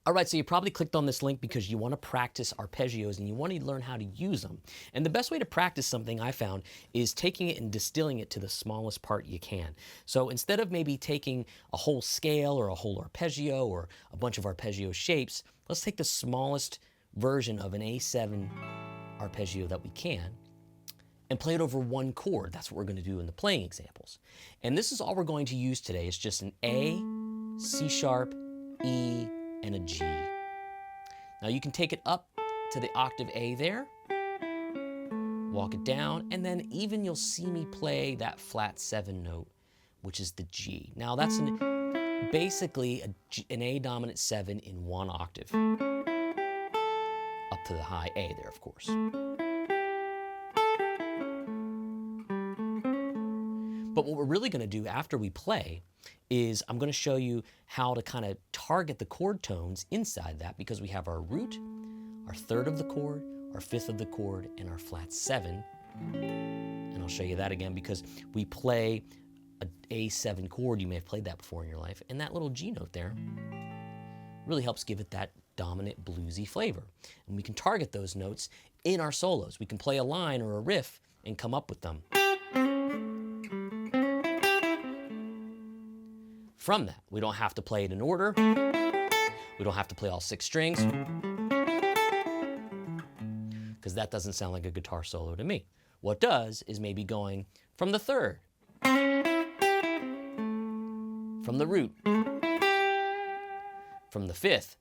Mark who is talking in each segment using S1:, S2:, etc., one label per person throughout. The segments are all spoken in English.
S1: All right, so you probably clicked on this link because you want to practice arpeggios and you want to learn how to use them. And the best way to practice something I found is taking it and distilling it to the smallest part you can. So instead of maybe taking a whole scale or a whole arpeggio or a bunch of arpeggio shapes, let's take the smallest version of an A7 arpeggio that we can and play it over one chord. That's what we're going to do in the playing examples. And this is all we're going to use today. It's just an A, C sharp, E, and a G. Now you can take it up to the octave A there, walk it down, and then even you'll see me play that flat 7 note, which is the G. Now that's basically an A dominant 7 in one octave, up to the high A there, of course. But what we're really going to do after we play is I'm going to show you how to kind of target the chord tones inside that, because we have our root, our third of the chord, our fifth of the chord, and our flat 7. And I'll show you that again because we play an A7 chord. You may have played that before in your life. And that little G note there really helps give it that dominant bluesy flavor. And we can target those notes in our solos. We can play a line or a riff and come up with them. From that, we don't have to play it in order. We don't have to play all 6 strings, because that doesn't sound like a guitar solo to me. What does is maybe going from the third, from the root, from the fifth,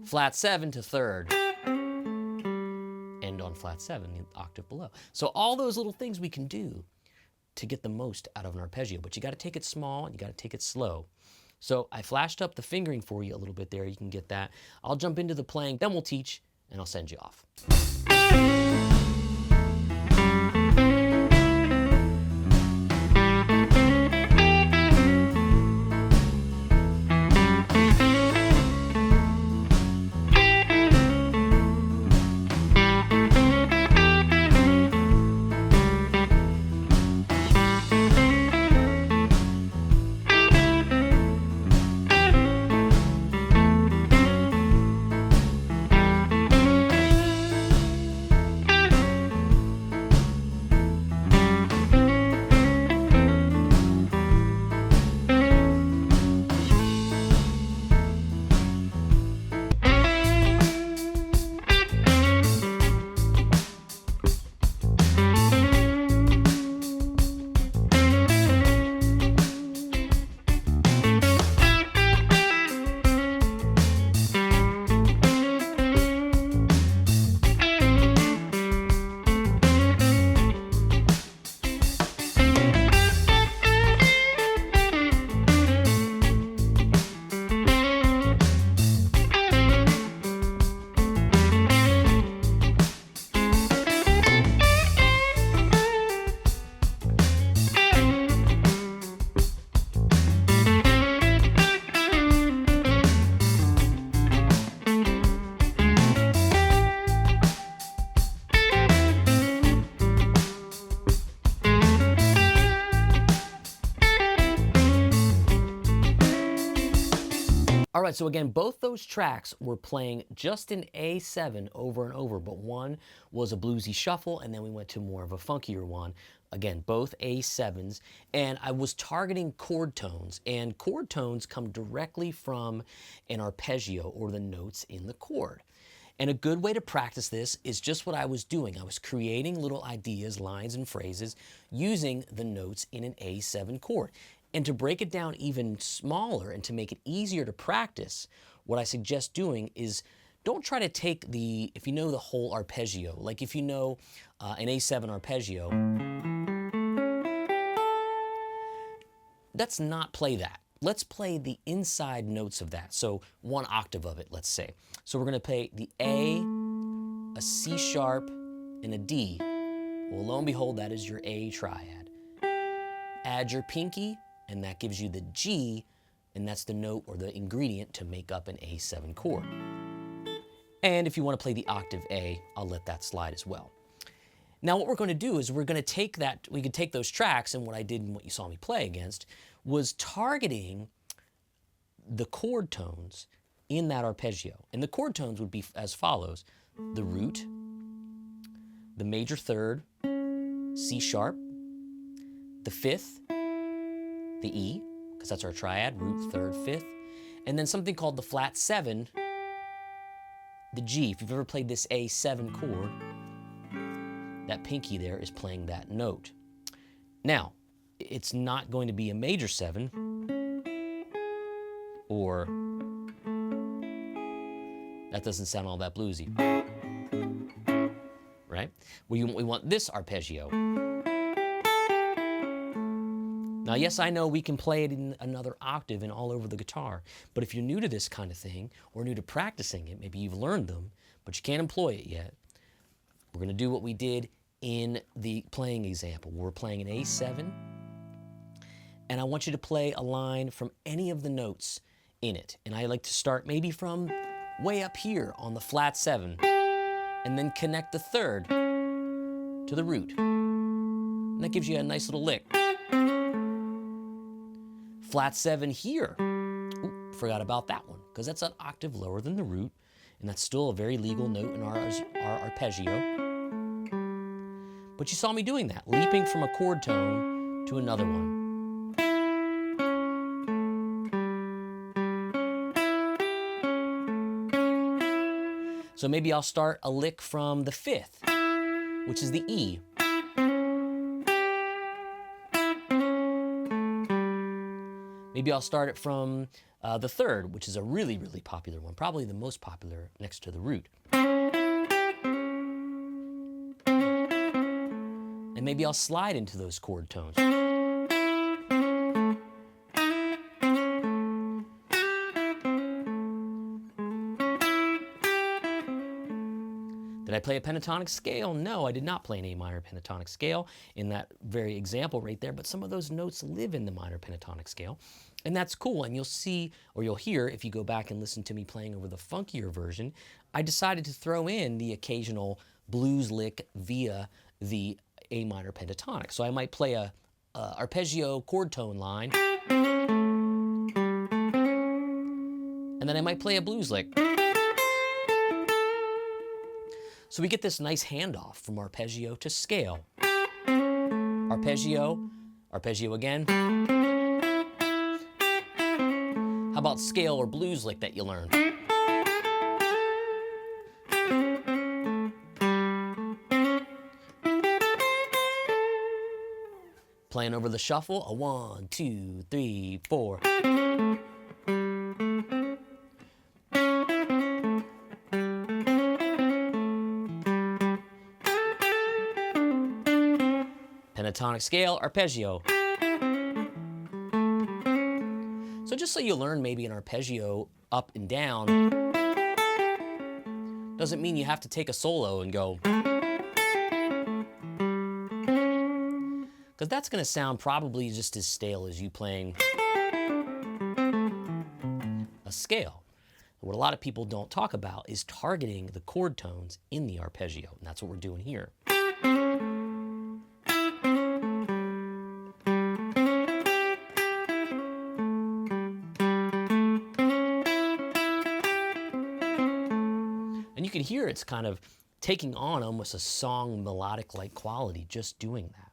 S1: flat 7 to third, and on flat 7, the octave below. So all those little things we can do to get the most out of an arpeggio, but you got to take it small and you got to take it slow. So I flashed up the fingering for you a little bit there. You can get that. I'll jump into the playing, then we'll teach, and I'll send you off. All right, so again, both those tracks were playing just in A7 over and over, but one was a bluesy shuffle, and then we went to more of a funkier one. Again, both A7s, and I was targeting chord tones, and chord tones come directly from an arpeggio or the notes in the chord. And a good way to practice this is just what I was doing. I was creating little ideas, lines, and phrases using the notes in an A7 chord. And to break it down even smaller and to make it easier to practice, what I suggest doing is don't try to take if you know the whole arpeggio, like if you know an A7 arpeggio, let's not play that. Let's play the inside notes of that. So one octave of it, let's say. So we're gonna play the A C sharp, and a D. Well, lo and behold, that is your A triad. Add your pinky, and that gives you the G, and that's the note or the ingredient to make up an A7 chord. And if you want to play the octave A, I'll let that slide as well. Now what we're going to do is we're going to take that, we could take those tracks, and what I did and what you saw me play against was targeting the chord tones in that arpeggio. And the chord tones would be as follows: the root, the major third, C sharp, the fifth, the E, because that's our triad, root, third, fifth, and then something called the flat seven, the G. If you've ever played this A7 chord, that pinky there is playing that note. Now, it's not going to be a major seven, or that doesn't sound all that bluesy, right? We want this arpeggio. Now, yes, I know we can play it in another octave and all over the guitar, but if you're new to this kind of thing, or new to practicing it, maybe you've learned them, but you can't employ it yet, we're going to do what we did in the playing example. We're playing an A7, and I want you to play a line from any of the notes in it. And I like to start maybe from way up here on the flat seven, and then connect the third to the root. And that gives you a nice little lick. Flat seven here. Ooh, forgot about that one, because that's an octave lower than the root, and that's still a very legal note in our arpeggio. But you saw me doing that, leaping from a chord tone to another one. So maybe I'll start a lick from the fifth, which is the E. Maybe I'll start it from the third, which is a really, really popular one, probably the most popular next to the root. And maybe I'll slide into those chord tones. Did I play a pentatonic scale? No, I did not play an A minor pentatonic scale in that very example right there, but some of those notes live in the minor pentatonic scale, and that's cool. And you'll see, or you'll hear, if you go back and listen to me playing over the funkier version, I decided to throw in the occasional blues lick via the A minor pentatonic. So I might play a arpeggio chord tone line, and then I might play a blues lick. So we get this nice handoff from arpeggio to scale. Arpeggio, arpeggio again. How about scale or blues lick that you learned? Playing over the shuffle, a 1, 2, 3, 4. Pentatonic scale, arpeggio. So just so you learn maybe an arpeggio up and down, doesn't mean you have to take a solo and go. Because that's going to sound probably just as stale as you playing a scale. What a lot of people don't talk about is targeting the chord tones in the arpeggio, and that's what we're doing here. And you can hear it's kind of taking on almost a song melodic-like quality just doing that.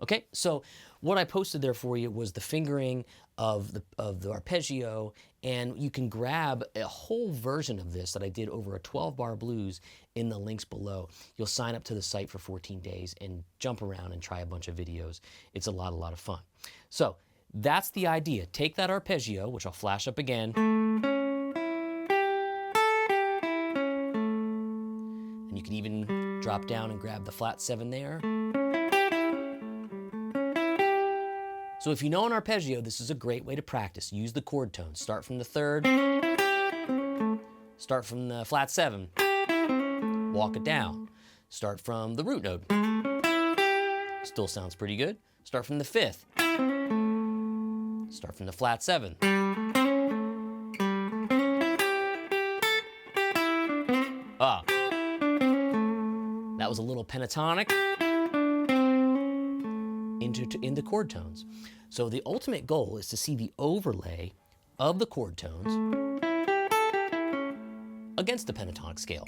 S1: Okay, so what I posted there for you was the fingering of the arpeggio, and you can grab a whole version of this that I did over a 12-bar blues in the links below. You'll sign up to the site for 14 days and jump around and try a bunch of videos. It's a lot of fun. So that's the idea. Take that arpeggio, which I'll flash up again, and you can even drop down and grab the flat 7 there. So if you know an arpeggio, this is a great way to practice. Use the chord tones. Start from the third, start from the flat 7, walk it down. Start from the root note. Still sounds pretty good. Start from the 5th. Start from the flat 7. Ah, that was a little pentatonic into chord tones. So the ultimate goal is to see the overlay of the chord tones against the pentatonic scale.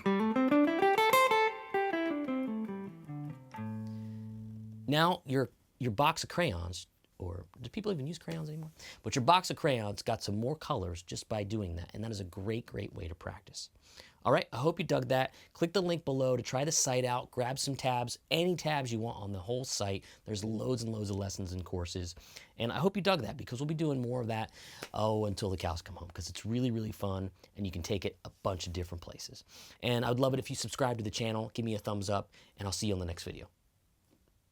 S1: Now your box of crayons, or do people even use crayons anymore? But your box of crayons got some more colors just by doing that, and that is a great, great way to practice. All right, I hope you dug that. Click the link below to try the site out, grab some tabs, any tabs you want on the whole site. There's loads and loads of lessons and courses, and I hope you dug that, because we'll be doing more of that, until the cows come home, because it's really, really fun, and you can take it a bunch of different places. And I would love it if you subscribe to the channel, give me a thumbs up, and I'll see you on the next video.